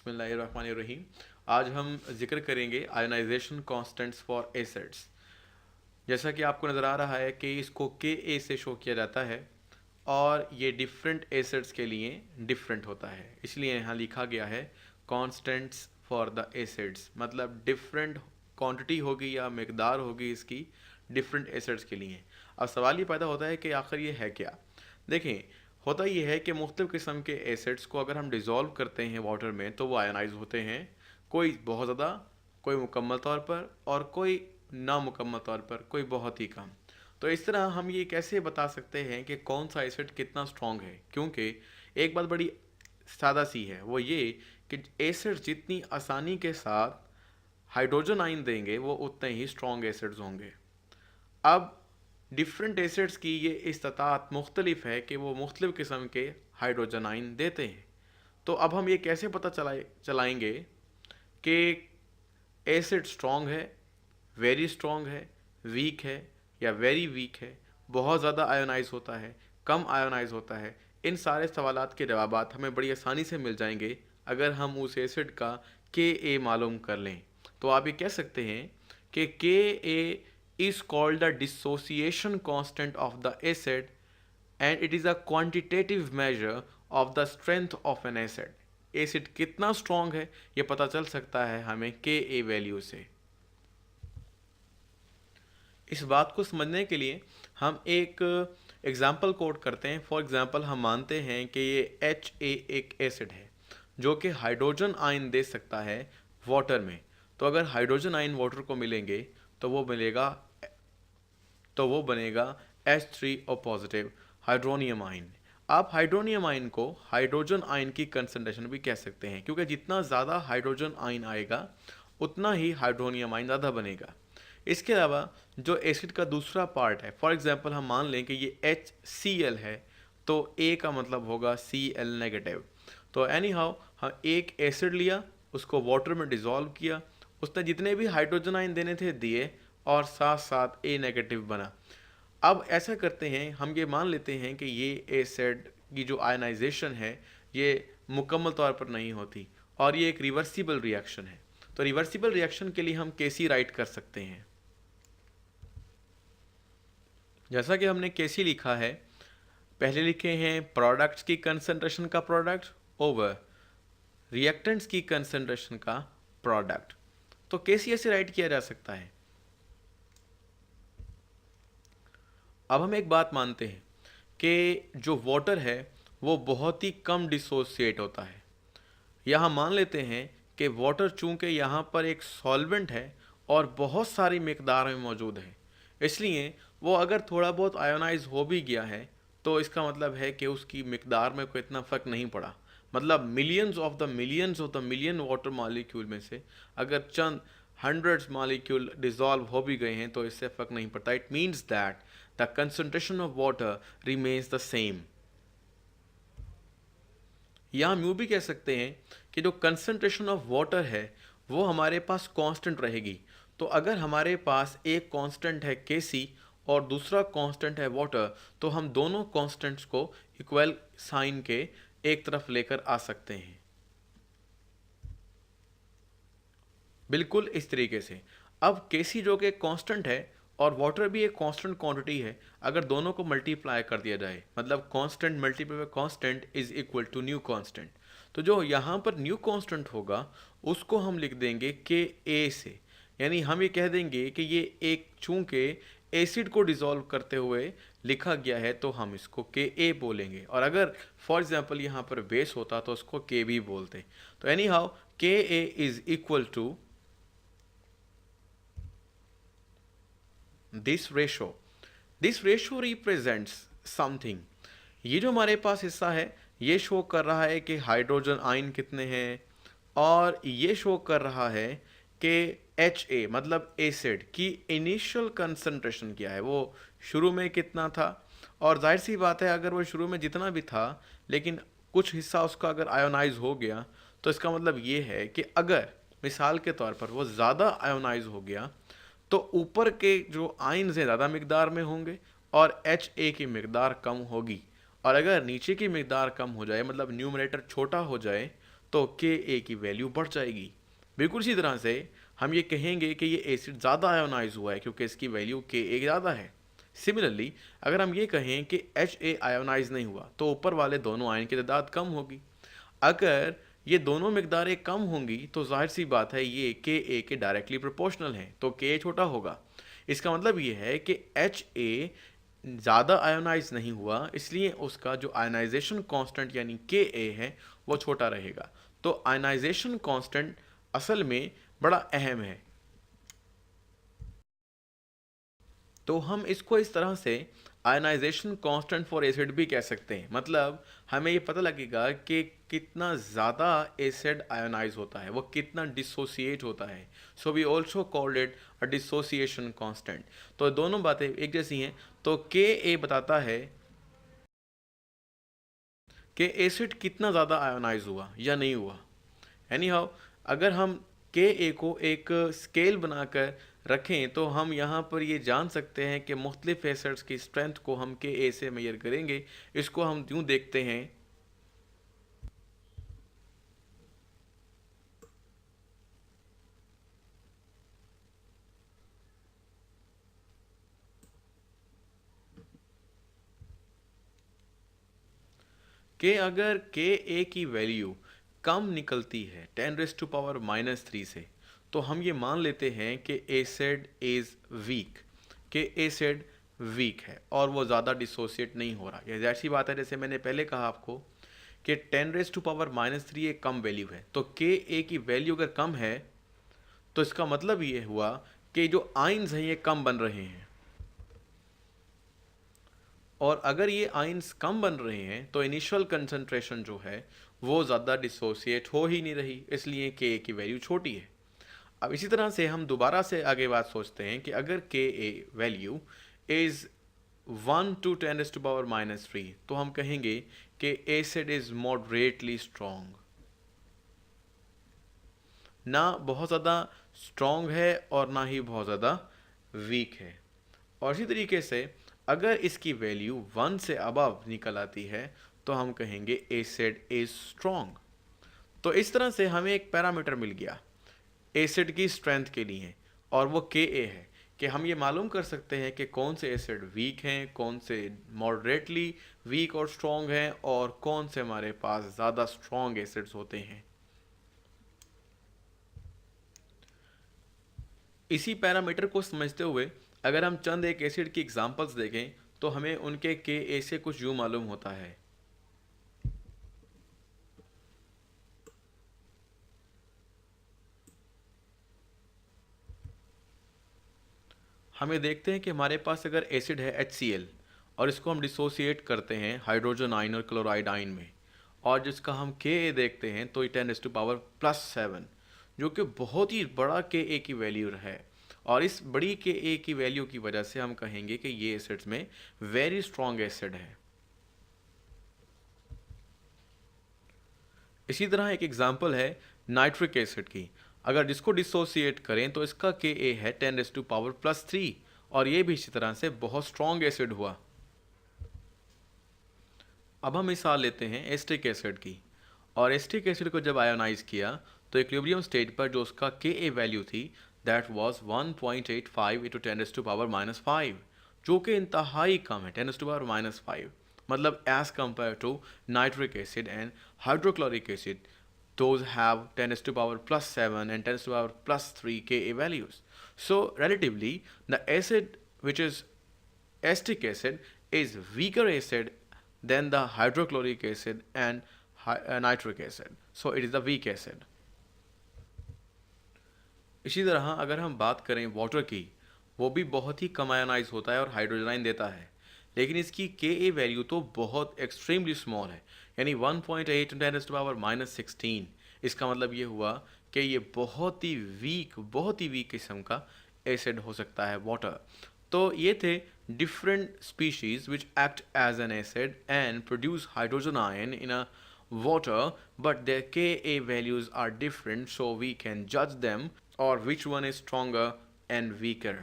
बिस्मिल्लाहिर्रहमानिर्रहीम। आज हम जिक्र करेंगे आयोनाइजेशन कांस्टेंट्स फॉर एसिड्स। जैसा कि आपको नज़र आ रहा है कि इसको के ए से शो किया जाता है और ये डिफरेंट एसिड्स के लिए डिफरेंट होता है, इसलिए यहाँ लिखा गया है कांस्टेंट्स फॉर द एसिड्स, मतलब डिफरेंट क्वांटिटी होगी या मकदार होगी इसकी डिफरेंट एसिड्स के लिए। अब सवाल ये पैदा होता है कि आखिर ये है क्या। देखें, होता ये है कि मुख्तलिफ़ किस्म के एसिड्स को अगर हम डिज़ोल्व करते हैं वाटर में तो वो आयनाइज होते हैं, कोई बहुत ज़्यादा, कोई मुकम्मल तौर पर और कोई नामुकम्मल तौर पर, कोई बहुत ही कम। तो इस तरह हम ये कैसे बता सकते हैं कि कौन सा एसिड कितना स्ट्रॉन्ग है, क्योंकि एक बात बड़ी सादा सी है, वो ये कि एसिड जितनी आसानी के साथ हाइड्रोजन आयन देंगे वो उतने ही स्ट्रॉन्ग एसिड्स होंगे। अब डिफरेंट एसिड्स की ये इस्तात मुख्तलिफ है कि वो मुख्तलिफ़ किस्म के हाइड्रोजन आयन देते हैं। तो अब हम ये कैसे पता चलाएंगे कि एसिड स्ट्रॉन्ग है, वेरी स्ट्रॉन्ग है, वीक है या वेरी वीक है, बहुत ज़्यादा आयोनाइज होता है, कम आयोनाइज होता है। इन सारे सवालात के जवाब हमें बड़ी आसानी से मिल जाएंगे अगर हम उस एसिड का के ए मालूम कर लें। तो आप ये कह सकते हैं कि के ए is called the dissociation constant of the acid and it is a quantitative measure of the strength of an acid. Acid कितना स्ट्रॉन्ग है ये पता चल सकता है हमें के ए वैल्यू से। इस बात को समझने के लिए हम एक एग्जाम्पल कोट करते हैं। फॉर एग्जाम्पल, हम मानते हैं कि ये HA एक एसिड है जो कि हाइड्रोजन आयन दे सकता है वाटर में। तो अगर हाइड्रोजन आयन वाटर को मिलेंगे तो वो बनेगा H3O पॉजिटिव हाइड्रोनियम आयन। आप हाइड्रोनियम आयन को हाइड्रोजन आयन की कंसंट्रेशन भी कह सकते हैं, क्योंकि जितना ज़्यादा हाइड्रोजन आयन आएगा उतना ही हाइड्रोनियम आयन ज़्यादा बनेगा। इसके अलावा जो एसिड का दूसरा पार्ट है, फॉर एग्जांपल हम मान लें कि ये HCl है, तो A का मतलब होगा Cl नेगेटिव। तो एनी हाउ हम एक एसिड लिया, उसको वाटर में डिज़ोल्व किया, उसने जितने भी हाइड्रोजन आयन देने थे दिए और साथ साथ A नेगेटिव बना। अब ऐसा करते हैं, हम ये मान लेते हैं कि ये एसिड की जो आयनाइजेशन है ये मुकम्मल तौर पर नहीं होती और ये एक रिवर्सिबल रिएक्शन है। तो रिवर्सिबल रिएक्शन के लिए हम केसी राइट कर सकते हैं। जैसा कि हमने केसी लिखा है, पहले लिखे हैं प्रोडक्ट्स की कंसंट्रेशन का प्रोडक्ट ओवर रिएक्टेंट्स की कंसंट्रेशन का प्रोडक्ट। तो केसी ऐसे राइट किया जा सकता है। अब हम एक बात मानते हैं कि जो वाटर है वो बहुत ही कम डिसोसिएट होता है। यहाँ मान लेते हैं कि वाटर चूंकि यहाँ पर एक सॉल्वेंट है और बहुत सारी मिकदार में मौजूद है, इसलिए वो अगर थोड़ा बहुत आयोनाइज हो भी गया है तो इसका मतलब है कि उसकी मिकदार में कोई इतना फ़र्क नहीं पड़ा। मतलब millions of the million water molecule में से अगर चंद हंड्रेड्स मॉलिक्यूल डिज़ोल्व हो भी गए हैं तो इससे फ़र्क नहीं पड़ता। It means that the concentration of water remains the same. या हम यूँ भी कह सकते हैं कि जो कंसंट्रेशन ऑफ वाटर है वो हमारे पास कांस्टेंट रहेगी। तो अगर हमारे पास एक कांस्टेंट है केसी और दूसरा कांस्टेंट है वाटर, तो हम दोनों कांस्टेंट्स को इक्वल साइन के एक तरफ लेकर आ सकते हैं, बिल्कुल इस तरीके से। अब केसी जो कि कांस्टेंट है और वाटर भी एक कांस्टेंट क्वांटिटी है, अगर दोनों को मल्टीप्लाई कर दिया जाए, मतलब constant multiply by constant is equal to new constant. तो जो यहाँ पर न्यू कांस्टेंट होगा उसको हम लिख देंगे के ए से, यानी हम ये कह देंगे कि ये एक चूंकि एसिड को डिज़ोल्व करते हुए लिखा गया है तो हम इसको के ए बोलेंगे, और अगर फॉर एग्जांपल यहाँ पर बेस होता तो उसको के बी बोलते। तो anyhow K A is equal to this ratio represents something. ये जो हमारे पास हिस्सा है ये शो कर रहा है कि हाइड्रोजन आयन कितने हैं, और ये शो कर रहा है कि HA मतलब एसिड की इनिशियल कंसंट्रेशन क्या है, वो शुरू में कितना था। और जाहिर सी बात है अगर वो शुरू में जितना भी था लेकिन कुछ हिस्सा उसका अगर आयोनाइज हो गया तो इसका मतलब ये है कि अगर मिसाल के तौर पर वो ज़्यादा आयोनाइज हो गया तो ऊपर के जो आयन से ज़्यादा मिकदार में होंगे और HA की मिकदार कम होगी, और अगर नीचे की मिकदार कम हो जाए मतलब न्यूमरेटर छोटा हो जाए तो के ए की वैल्यू बढ़ जाएगी। बिल्कुल इसी तरह से हम ये कहेंगे कि ये एसिड ज़्यादा आयोनाइज हुआ है क्योंकि इसकी वैल्यू के ए ज़्यादा है। सिमिलरली अगर हम ये कहें कि एच ए आयोनाइज नहीं हुआ तो ऊपर वाले दोनों आयन की तादाद कम होगी। अगर ये दोनों मिकदारें कम होंगी तो जाहिर सी बात है ये के ए के डायरेक्टली प्रोपोर्शनल हैं, तो के ए छोटा होगा। इसका मतलब ये है कि एच ए ज़्यादा आयोनाइज नहीं हुआ, इसलिए उसका जो आयनाइजेशन कांस्टेंट यानी के ए है वो छोटा रहेगा। तो आयनाइजेशन कांस्टेंट असल में बड़ा अहम है। तो हम इसको इस तरह से आयनाइजेशन कांस्टेंट फॉर एसिड भी कह सकते हैं। मतलब हमें ये पता लगेगा कि कितना ज़्यादा एसिड आयोनाइज होता है, वो कितना डिसोसिएट होता है। So we also called it a dissociation constant. तो दोनों बातें एक जैसी हैं। तो के ए बताता है कि एसिड कितना ज़्यादा आयोनाइज हुआ या नहीं हुआ। एनी हाउ अगर हम के ए को एक स्केल बनाकर रखें तो हम यहाँ पर ये जान सकते हैं कि मुख्तलिफ एसिड्स की स्ट्रेंथ को हम के ए से मेजर करेंगे। इसको हम यूँ देखते हैं कि अगर के ए की वैल्यू कम निकलती है 10⁻³ से, तो हम ये मान लेते हैं कि एसिड इज़ वीक, कि एसिड वीक है और वो ज़्यादा डिसोसिएट नहीं हो रहा। ये ऐसी बात है जैसे मैंने पहले कहा आपको कि 10⁻³ एक कम वैल्यू है, तो के ए की वैल्यू अगर कम है तो इसका मतलब ये हुआ कि जो आइंस हैं ये कम बन रहे हैं, और अगर ये आइंस कम बन रहे हैं तो इनिशियल कंसंट्रेशन जो है वो ज़्यादा डिसोसिएट हो ही नहीं रही, इसलिए के की वैल्यू छोटी है। अब इसी तरह से हम दोबारा से आगे बात सोचते हैं कि अगर के ए वैल्यू इज़ 1 to 10⁻³ तो हम कहेंगे कि एसिड इज़ मॉडरेटली स्ट्रॉन्ग, ना बहुत ज़्यादा स्ट्रॉन्ग है और ना ही बहुत ज़्यादा वीक है। और इसी तरीके से अगर इसकी वैल्यू 1 से अबव निकल आती है तो हम कहेंगे एसिड इज स्ट्रॉन्ग। तो इस तरह से हमें एक पैरामीटर मिल गया एसिड की स्ट्रेंथ के लिए, और वो के ए है कि हम ये मालूम कर सकते हैं कि कौन से एसिड वीक हैं, कौन से मॉडरेटली वीक और स्ट्रॉन्ग हैं, और कौन से हमारे पास ज़्यादा स्ट्रॉन्ग एसिड्स होते हैं। इसी पैरामीटर को समझते हुए अगर हम चंद एक एसिड की एग्जांपल्स देखें तो हमें उनके के ए से कुछ यूँ मालूम होता है। हमें देखते हैं कि हमारे पास अगर एसिड है HCl और इसको हम डिसोसिएट करते हैं हाइड्रोजन आयन और क्लोराइड आयन में, और जिसका हम के ए देखते हैं तो 10⁻+7, जो कि बहुत ही बड़ा के ए की वैल्यू है। और इस बड़ी के ए की वैल्यू की वजह से हम कहेंगे कि ये एसिड्स में वेरी स्ट्रॉन्ग एसिड है। इसी तरह एक एग्जांपल है नाइट्रिक एसिड की। अगर जिसको डिसोसिएट करें तो इसका के ए है 10⁻+3, और ये भी इसी तरह से बहुत स्ट्रॉन्ग एसिड हुआ। अब हम मिसाल लेते हैं एस्टिक एसिड की, और एस्टिक एसिड को जब आयोनाइज किया तो इक्विलिब्रियम स्टेट पर जो उसका के ए वैल्यू थी दैट वाज 1.85 × 10⁻⁻5, जो कि इंतहाई कम है 10⁻⁻5। मतलब as compare to nitric acid and hydrochloric acid, those have 10⁻+7 and 10⁻+3 Ka values. So relatively the acid which is acetic acid is weaker acid than the hydrochloric acid and nitric acid. So it is the weak acid. इसी तरह अगर हम बात करें water की, वो भी बहुत ही कम आयनाइज होता है और हाइड्रोजन आयन देता है, लेकिन इसकी के ए वैल्यू तो बहुत एक्सट्रीमली स्मॉल है, यानी 1.8 × 10⁻⁻16। इसका मतलब ये हुआ कि ये बहुत ही वीक किस्म का एसिड हो सकता है वाटर। तो ये थे different species which act as an acid and produce hydrogen ion in a water, but their Ka values are different, so we can judge them or which one is stronger and weaker.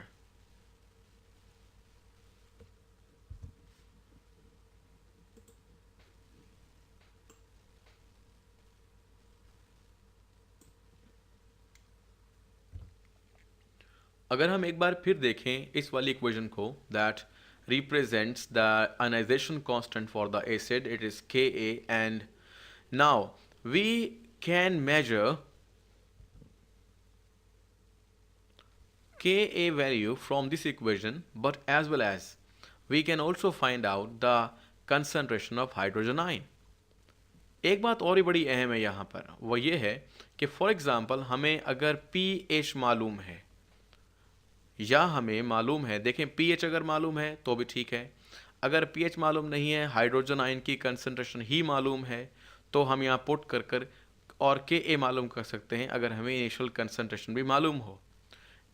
अगर हम एक बार फिर देखें इस वाली equation को, that represents the ionization constant for the acid, it is Ka, and now we can measure Ka value from this equation, but as well as we can also find out the concentration of hydrogen ion. एक बात और ही बड़ी अहम है यहाँ पर, वो ये है कि फॉर एग्जांपल हमें अगर pH मालूम है या हमें मालूम है, देखें pH अगर मालूम है तो भी ठीक है, अगर pH मालूम नहीं है, हाइड्रोजन आयन की कंसंट्रेशन ही मालूम है, तो हम यहाँ पुट कर कर और Ka मालूम कर सकते हैं अगर हमें इनिशियल कंसंट्रेशन भी मालूम हो।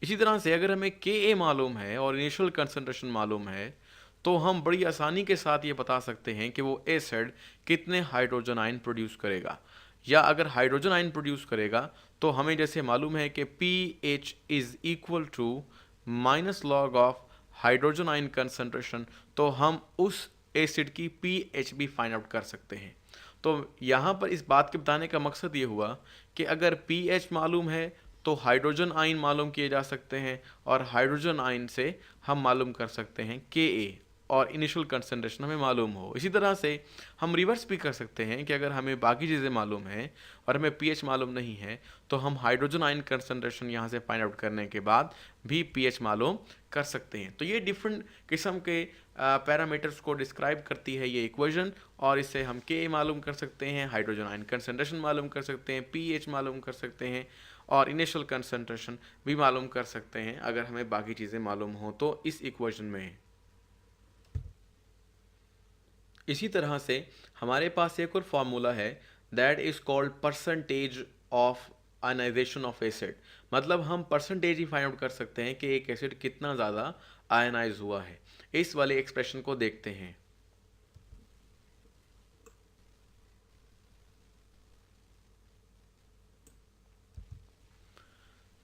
इसी तरह से अगर हमें Ka मालूम है और इनिशियल कंसंट्रेशन मालूम है, तो हम बड़ी आसानी के साथ ये बता सकते हैं कि वो एसिड कितने हाइड्रोजन आयन प्रोड्यूस करेगा, या अगर हाइड्रोजन आयन प्रोड्यूस करेगा तो हमें जैसे मालूम है कि pH is equal to minus log of hydrogen ion concentration, तो हम उस एसिड की pH भी फाइंड आउट कर सकते हैं। तो यहाँ पर इस बात के बताने का मकसद ये हुआ कि अगर pH मालूम है तो हाइड्रोजन आयन मालूम किए जा सकते हैं, और हाइड्रोजन आयन से हम मालूम कर सकते हैं Ka, और इनिशियल कंसंट्रेशन हमें मालूम हो। इसी तरह से हम रिवर्स भी कर सकते हैं कि अगर हमें बाकी चीज़ें मालूम हैं और हमें pH मालूम नहीं है, तो हम हाइड्रोजन आयन कंसंट्रेशन यहाँ से फाइंड आउट करने के बाद भी pH मालूम कर सकते हैं। तो ये डिफरेंट किस्म के पैरामीटर्स को डिस्क्राइब करती है ये इक्वेशन, और इससे हम Ka मालूम कर सकते हैं, हाइड्रोजन आयन कंसंट्रेशन मालूम कर सकते हैं, pH मालूम कर सकते हैं, और इनिशियल कंसंट्रेशन भी मालूम कर सकते हैं अगर हमें बाकी चीज़ें मालूम हो तो इस इक्वेशन में। इसी तरह से हमारे पास एक और फार्मूला है, that is called percentage of ionization of acid. मतलब हम परसेंटेज ही फाइंड आउट कर सकते हैं कि एक एसिड कितना ज़्यादा आयनाइज हुआ है। इस वाले एक्सप्रेशन को देखते हैं।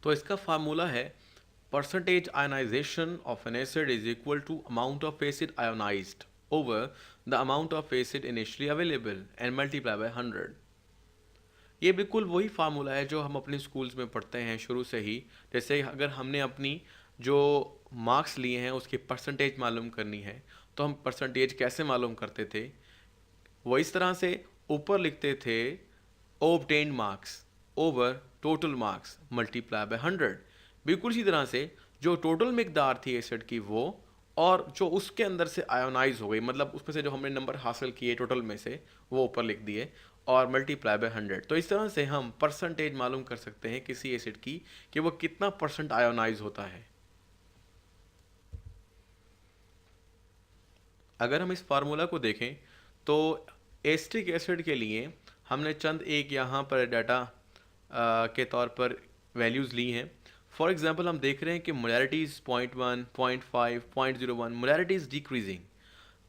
तो इसका फार्मूला है percentage ionization of an acid is equal to amount of acid ionized over the amount of acid initially available and multiply by 100। ये बिल्कुल वही फार्मूला है जो हम अपने स्कूल्स में पढ़ते हैं शुरू से ही। जैसे अगर हमने अपनी जो मार्क्स लिए हैं उसकी परसेंटेज मालूम करनी है, तो हम परसेंटेज कैसे मालूम करते थे, वो इस तरह से ऊपर लिखते थे obtained marks over total marks multiply by 100। बिल्कुल इसी तरह से जो टोटल मिकदार थी एसिड की वो, और जो उसके अंदर से आयोनाइज हो गई, मतलब उसमें से जो हमने नंबर हासिल किए टोटल में से वो ऊपर लिख दिए, और मल्टीप्लाई बाय 100। तो इस तरह से हम परसेंटेज मालूम कर सकते हैं किसी एसिड की कि वो कितना परसेंट आयोनाइज होता है। अगर हम इस फार्मूला को देखें तो एस्टिक एसिड के लिए हमने चंद एक यहाँ पर डाटा के तौर पर वैल्यूज़ ली हैं। फॉर एग्जाम्पल हम देख रहे हैं कि molarities 0.1, 0.5, 0.01, molarity is decreasing,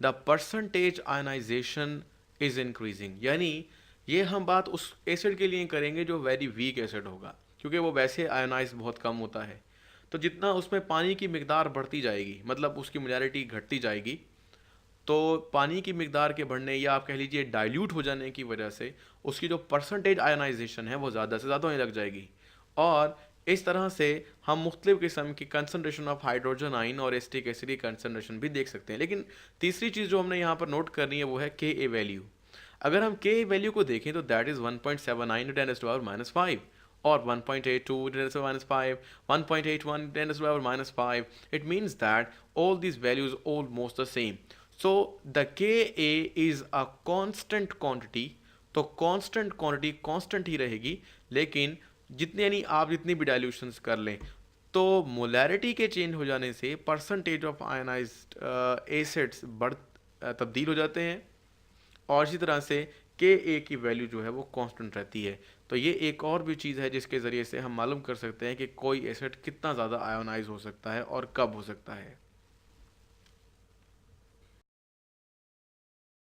the percentage ionization is increasing. यानी ये हम बात उस एसिड के लिए करेंगे जो वेरी वीक एसिड होगा, क्योंकि वो वैसे आयोनाइज बहुत कम होता है। तो जितना उसमें पानी की मिकदार बढ़ती जाएगी, मतलब उसकी मोलैरिटी घटती जाएगी, तो पानी की मिकदार के बढ़ने या आप कह लीजिए डाइल्यूट हो जाने की वजह से उसकी जो परसेंटेज आयनाइजेशन है वो ज़्यादा से ज़्यादा होने लग जाएगी। और इस तरह से हम मुख्तलिफ किस्म की कंसनट्रेशन ऑफ हाइड्रोजन आइन और एसिटिक एसिड की कंसनट्रेशन भी देख सकते हैं। लेकिन तीसरी चीज़ जो हमने यहाँ पर नोट करनी है वो है Ka वैल्यू। अगर हम Ka वैल्यू को देखें तो दैट इज़ 1.79 × 10⁻⁵ और 1.82 × 10⁻⁵, 1.81 × 10⁻⁵. It means that all these values almost the same. So the Ka is a constant quantity। तो constant quantity constant ही रहेगी, लेकिन जितने यानी आप जितनी भी डाइल्यूशंस कर लें, तो मोलैरिटी के चेंज हो जाने से परसेंटेज ऑफ आयनाइज्ड एसिड्स तब्दील हो जाते हैं, और इसी तरह से Ka की वैल्यू जो है वो कांस्टेंट रहती है। तो ये एक और भी चीज़ है जिसके ज़रिए से हम मालूम कर सकते हैं कि कोई एसिड कितना ज़्यादा आयोनाइज हो सकता है और कब हो सकता है।